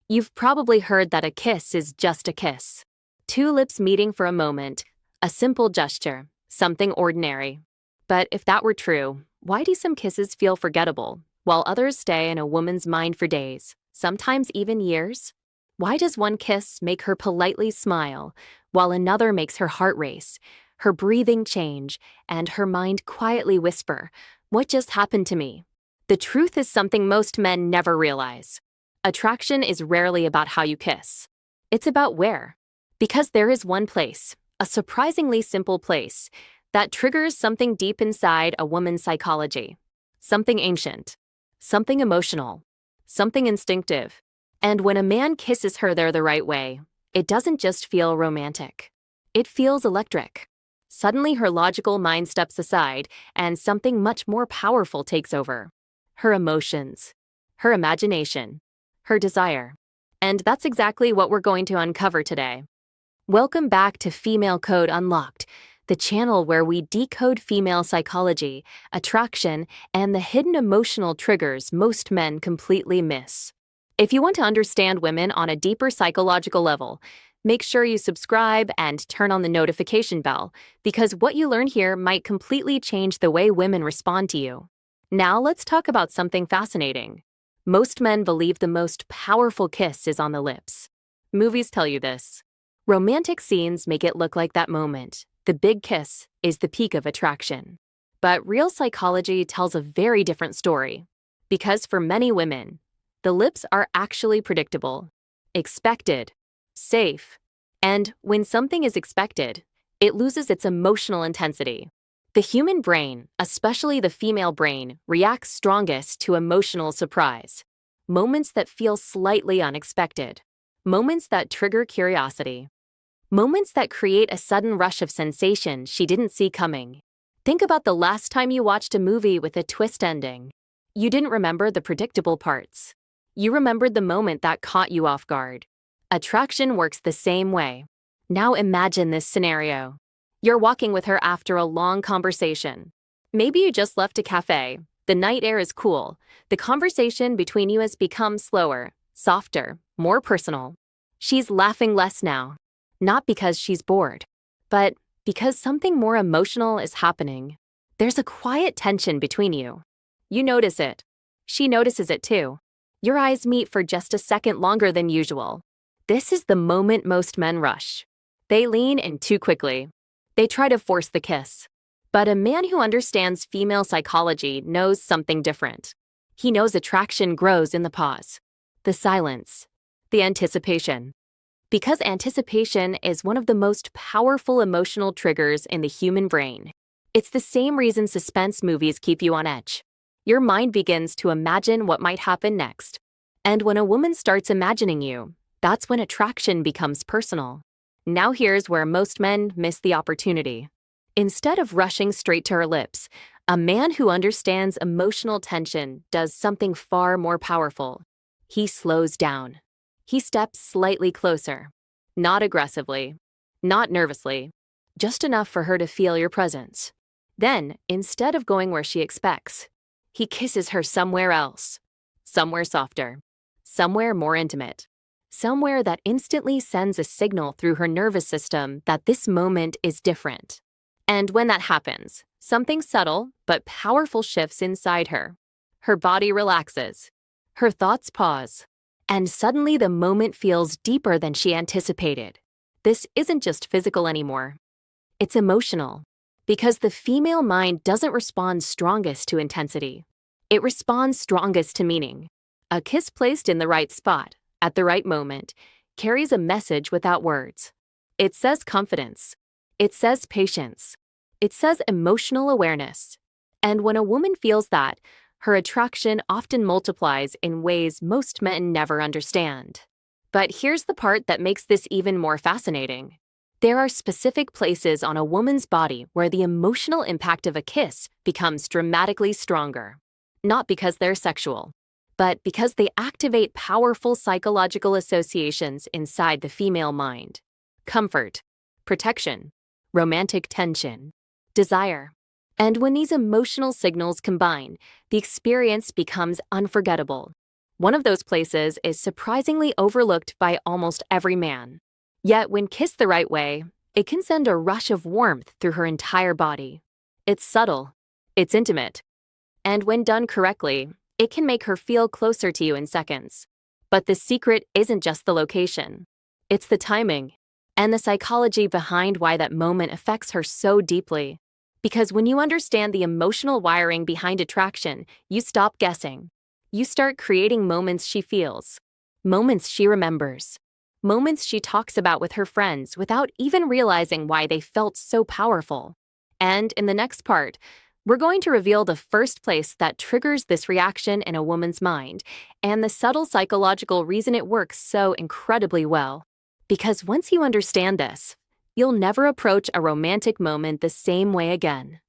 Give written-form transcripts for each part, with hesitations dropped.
You've probably heard that a kiss is just a kiss. Two lips meeting for a moment, a simple gesture, something ordinary. But if that were true, why do some kisses feel forgettable, while others stay in a woman's mind for days, sometimes even years? Why does one kiss make her politely smile, while another makes her heart race, her breathing change, and her mind quietly whisper, "What just happened to me?" The truth is something most men never realize. Attraction is rarely about how you kiss. It's about where. Because there is one place, a surprisingly simple place, that triggers something deep inside a woman's psychology. Something ancient. Something emotional. Something instinctive. And when a man kisses her there the right way, it doesn't just feel romantic. It feels electric. Suddenly her logical mind steps aside, and something much more powerful takes over. Her emotions. Her imagination. Her desire. And that's exactly what we're going to uncover today. Welcome back to Female Code Unlocked, the channel where we decode female psychology, attraction, and the hidden emotional triggers most men completely miss. If you want to understand women on a deeper psychological level, make sure you subscribe and turn on the notification bell, because what you learn here might completely change the way women respond to you. Now let's talk about something fascinating. Most men believe the most powerful kiss is on the lips. Movies tell you this. Romantic scenes make it look like that moment. The big kiss is the peak of attraction. But real psychology tells a very different story. Because for many women, the lips are actually predictable, expected, safe. And when something is expected, it loses its emotional intensity. The human brain, especially the female brain, reacts strongest to emotional surprise. Moments that feel slightly unexpected. Moments that trigger curiosity. Moments that create a sudden rush of sensation she didn't see coming. Think about the last time you watched a movie with a twist ending. You didn't remember the predictable parts. You remembered the moment that caught you off guard. Attraction works the same way. Now imagine this scenario. You're walking with her after a long conversation. Maybe you just left a cafe. The night air is cool. The conversation between you has become slower, softer, more personal. She's laughing less now. Not because she's bored, but because something more emotional is happening. There's a quiet tension between you. You notice it. She notices it too. Your eyes meet for just a second longer than usual. This is the moment most men rush. They lean in too quickly. They try to force the kiss. But a man who understands female psychology knows something different. He knows attraction grows in the pause, the silence, the anticipation. Because anticipation is one of the most powerful emotional triggers in the human brain. It's the same reason suspense movies keep you on edge. Your mind begins to imagine what might happen next. And when a woman starts imagining you, that's when attraction becomes personal. Now here's where most men miss the opportunity. Instead of rushing straight to her lips, a man who understands emotional tension does something far more powerful. He slows down. He steps slightly closer. Not aggressively, not nervously, just enough for her to feel your presence. Then, instead of going where she expects, he kisses her somewhere else. Somewhere softer. Somewhere more intimate. Somewhere that instantly sends a signal through her nervous system that this moment is different. And when that happens, something subtle but powerful shifts inside her. Her body relaxes. Her thoughts pause. And suddenly the moment feels deeper than she anticipated. This isn't just physical anymore. It's emotional. Because the female mind doesn't respond strongest to intensity. It responds strongest to meaning. A kiss placed in the right spot, at the right moment, carries a message without words. It says confidence. It says patience. It says emotional awareness. And when a woman feels that, her attraction often multiplies in ways most men never understand. But here's the part that makes this even more fascinating. There are specific places on a woman's body where the emotional impact of a kiss becomes dramatically stronger. Not because they're sexual, but because they activate powerful psychological associations inside the female mind. Comfort, protection, romantic tension, desire. And when these emotional signals combine, the experience becomes unforgettable. One of those places is surprisingly overlooked by almost every man. Yet when kissed the right way, it can send a rush of warmth through her entire body. It's subtle, it's intimate, and when done correctly, it can make her feel closer to you in seconds. But the secret isn't just the location. It's the timing and the psychology behind why that moment affects her so deeply. Because when you understand the emotional wiring behind attraction, you stop guessing. You start creating moments she feels, moments she remembers, moments she talks about with her friends without even realizing why they felt so powerful. And in the next part, we're going to reveal the first place that triggers this reaction in a woman's mind and the subtle psychological reason it works so incredibly well. Because once you understand this, you'll never approach a romantic moment the same way again.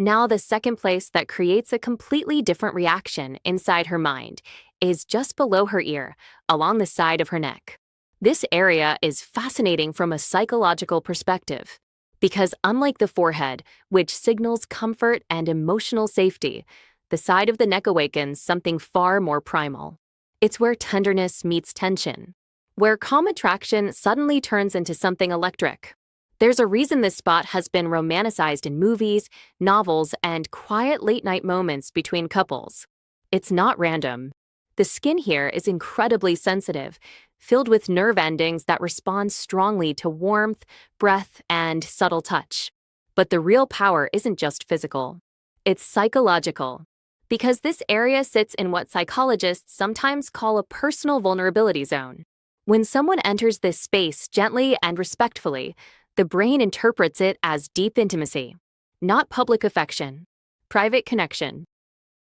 Now, the second place that creates a completely different reaction inside her mind is just below her ear, along the side of her neck. This area is fascinating from a psychological perspective, because unlike the forehead, which signals comfort and emotional safety, the side of the neck awakens something far more primal. It's where tenderness meets tension, where calm attraction suddenly turns into something electric. There's a reason this spot has been romanticized in movies, novels, and quiet late-night moments between couples. It's not random. The skin here is incredibly sensitive, filled with nerve endings that respond strongly to warmth, breath, and subtle touch. But the real power isn't just physical. It's psychological. Because this area sits in what psychologists sometimes call a personal vulnerability zone. When someone enters this space gently and respectfully, the brain interprets it as deep intimacy, not public affection, private connection.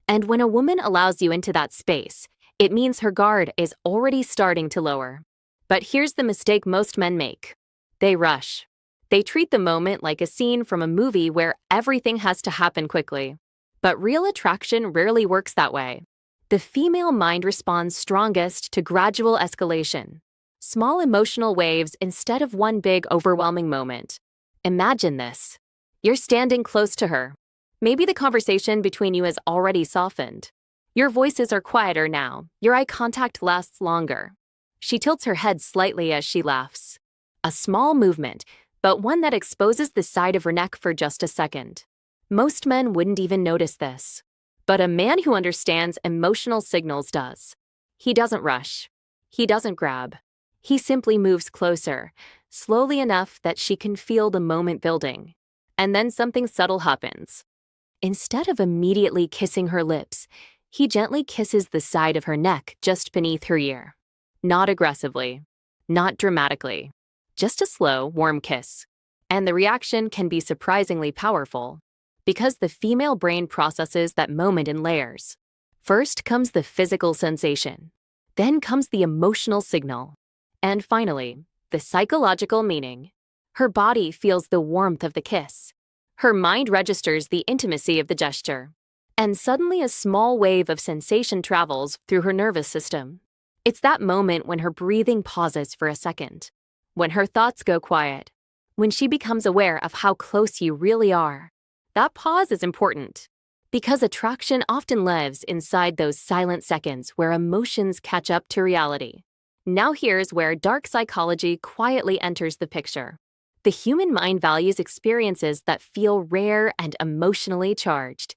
And when a woman allows you into that space, it means her guard is already starting to lower. But here's the mistake most men make. They rush. They treat the moment like a scene from a movie where everything has to happen quickly. But real attraction rarely works that way. The female mind responds strongest to gradual escalation. Small emotional waves instead of one big overwhelming moment. Imagine this. You're standing close to her. Maybe the conversation between you has already softened. Your voices are quieter now. Your eye contact lasts longer. She tilts her head slightly as she laughs. A small movement, but one that exposes the side of her neck for just a second. Most men wouldn't even notice this. But a man who understands emotional signals does. He doesn't rush. He doesn't grab. He simply moves closer, slowly enough that she can feel the moment building. And then something subtle happens. Instead of immediately kissing her lips, he gently kisses the side of her neck just beneath her ear. Not aggressively, not dramatically, just a slow, warm kiss. And the reaction can be surprisingly powerful, because the female brain processes that moment in layers. First comes the physical sensation, then comes the emotional signal. And finally, the psychological meaning. Her body feels the warmth of the kiss. Her mind registers the intimacy of the gesture. And suddenly a small wave of sensation travels through her nervous system. It's that moment when her breathing pauses for a second, when her thoughts go quiet, when she becomes aware of how close you really are. That pause is important, because attraction often lives inside those silent seconds where emotions catch up to reality. Now here's where dark psychology quietly enters the picture. The human mind values experiences that feel rare and emotionally charged.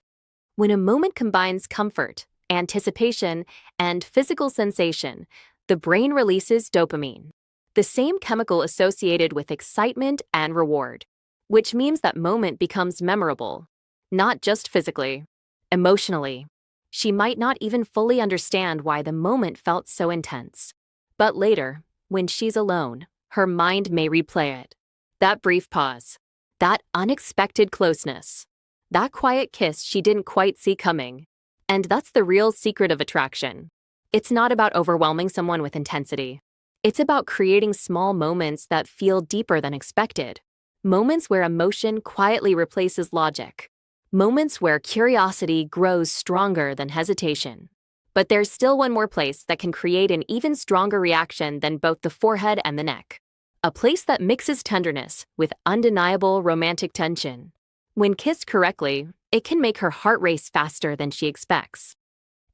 When a moment combines comfort, anticipation, and physical sensation, the brain releases dopamine, the same chemical associated with excitement and reward, which means that moment becomes memorable, not just physically, emotionally. She might not even fully understand why the moment felt so intense. But later, when she's alone, her mind may replay it. That brief pause, that unexpected closeness, that quiet kiss she didn't quite see coming. And that's the real secret of attraction. It's not about overwhelming someone with intensity. It's about creating small moments that feel deeper than expected. Moments where emotion quietly replaces logic. Moments where curiosity grows stronger than hesitation. But there's still one more place that can create an even stronger reaction than both the forehead and the neck. A place that mixes tenderness with undeniable romantic tension. When kissed correctly, it can make her heart race faster than she expects.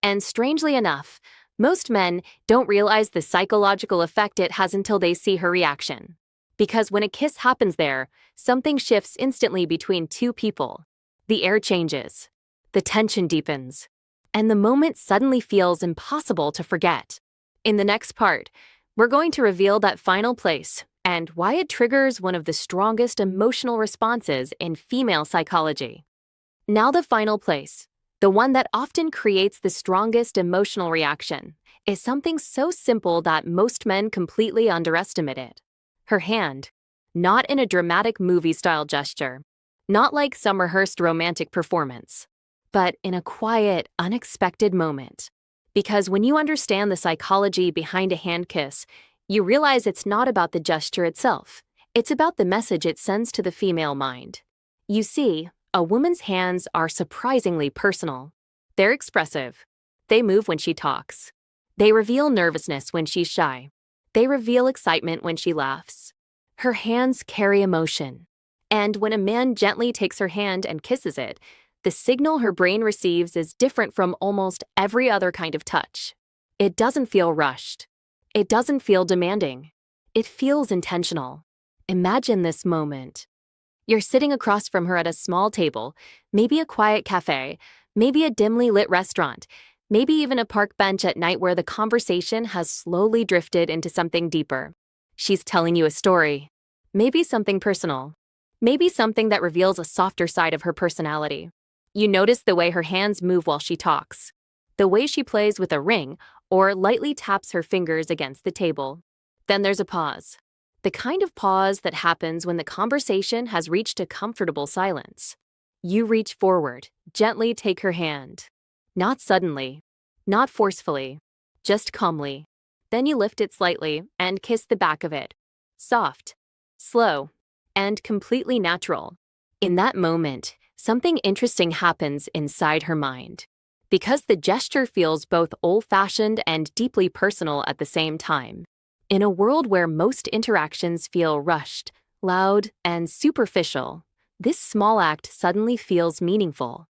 And strangely enough, Most men don't realize the psychological effect it has until they see her reaction. Because when a kiss happens there, something shifts instantly between two people. The air changes, the tension deepens, and the moment suddenly feels impossible to forget. In the next part, we're going to reveal that final place and why it triggers one of the strongest emotional responses in female psychology. Now the final place, the one that often creates the strongest emotional reaction, is something so simple that most men completely underestimate it. Her hand. Not in a dramatic movie-style gesture, not like some rehearsed romantic performance, but in a quiet, unexpected moment. Because when you understand the psychology behind a hand kiss, you realize it's not about the gesture itself. It's about the message it sends to the female mind. You see, a woman's hands are surprisingly personal. They're expressive. They move when she talks. They reveal nervousness when she's shy. They reveal excitement when she laughs. Her hands carry emotion. And when a man gently takes her hand and kisses it, the signal her brain receives is different from almost every other kind of touch. It doesn't feel rushed. It doesn't feel demanding. It feels intentional. Imagine this moment. You're sitting across from her at a small table, maybe a quiet cafe, maybe a dimly lit restaurant, maybe even a park bench at night where the conversation has slowly drifted into something deeper. She's telling you a story, maybe something personal, maybe something that reveals a softer side of her personality. You notice the way her hands move while she talks, the way she plays with a ring or lightly taps her fingers against the table. Then there's a pause. The kind of pause that happens when the conversation has reached a comfortable silence. You reach forward, gently take her hand. Not suddenly, not forcefully, just calmly. Then you lift it slightly and kiss the back of it. Soft, slow, and completely natural. In that moment, something interesting happens inside her mind. Because the gesture feels both old-fashioned and deeply personal at the same time. In a world where most interactions feel rushed, loud, and superficial, this small act suddenly feels meaningful.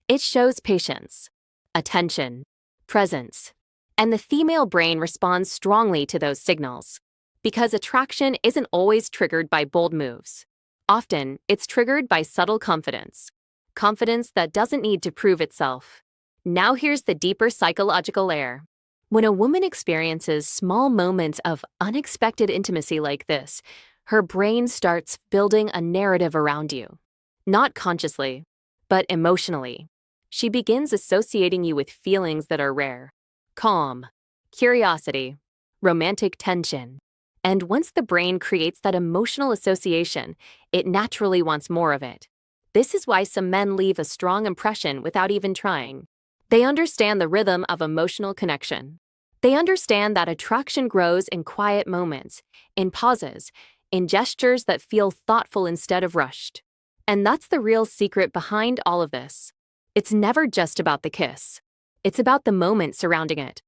It shows patience, attention, presence, and the female brain responds strongly to those signals. Because attraction isn't always triggered by bold moves. Often, it's triggered by subtle confidence. Confidence that doesn't need to prove itself. Now here's the deeper psychological layer. When a woman experiences small moments of unexpected intimacy like this, her brain starts building a narrative around you. Not consciously, but emotionally. She begins associating you with feelings that are rare. Calm, curiosity, romantic tension. And once the brain creates that emotional association, it naturally wants more of it. This is why some men leave a strong impression without even trying. They understand the rhythm of emotional connection. They understand that attraction grows in quiet moments, in pauses, in gestures that feel thoughtful instead of rushed. And that's the real secret behind all of this. It's never just about the kiss. It's about the moment surrounding it.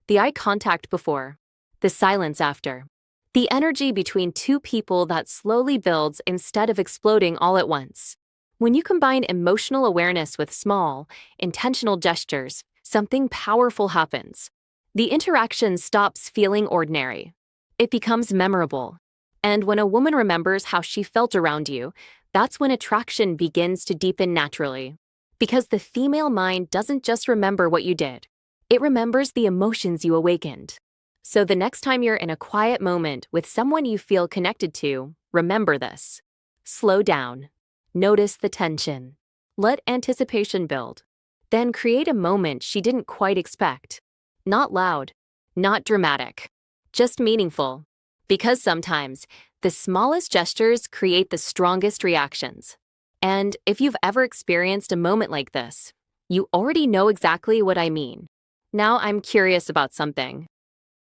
The eye contact before, the silence after, the energy between two people that slowly builds instead of exploding all at once. When you combine emotional awareness with small, intentional gestures, something powerful happens. The interaction stops feeling ordinary. It becomes memorable. And when a woman remembers how she felt around you, that's when attraction begins to deepen naturally. Because the female mind doesn't just remember what you did. It remembers the emotions you awakened. So the next time you're in a quiet moment with someone you feel connected to, remember this. Slow down. Notice the tension. Let anticipation build. Then create a moment she didn't quite expect. Not loud, not dramatic, just meaningful. Because sometimes, the smallest gestures create the strongest reactions. And if you've ever experienced a moment like this, you already know exactly what I mean. Now I'm curious about something.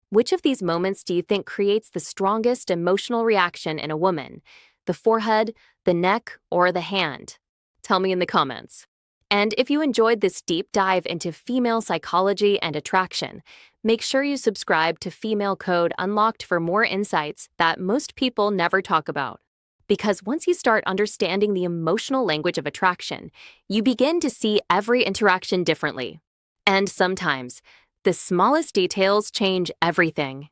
Which of these moments do you think creates the strongest emotional reaction in a woman? The forehead, the neck, or the hand? Tell me in the comments. And if you enjoyed this deep dive into female psychology and attraction, make sure you subscribe to Female Code Unlocked for more insights that most people never talk about. Because once you start understanding the emotional language of attraction, you begin to see every interaction differently. And sometimes, The smallest details change everything.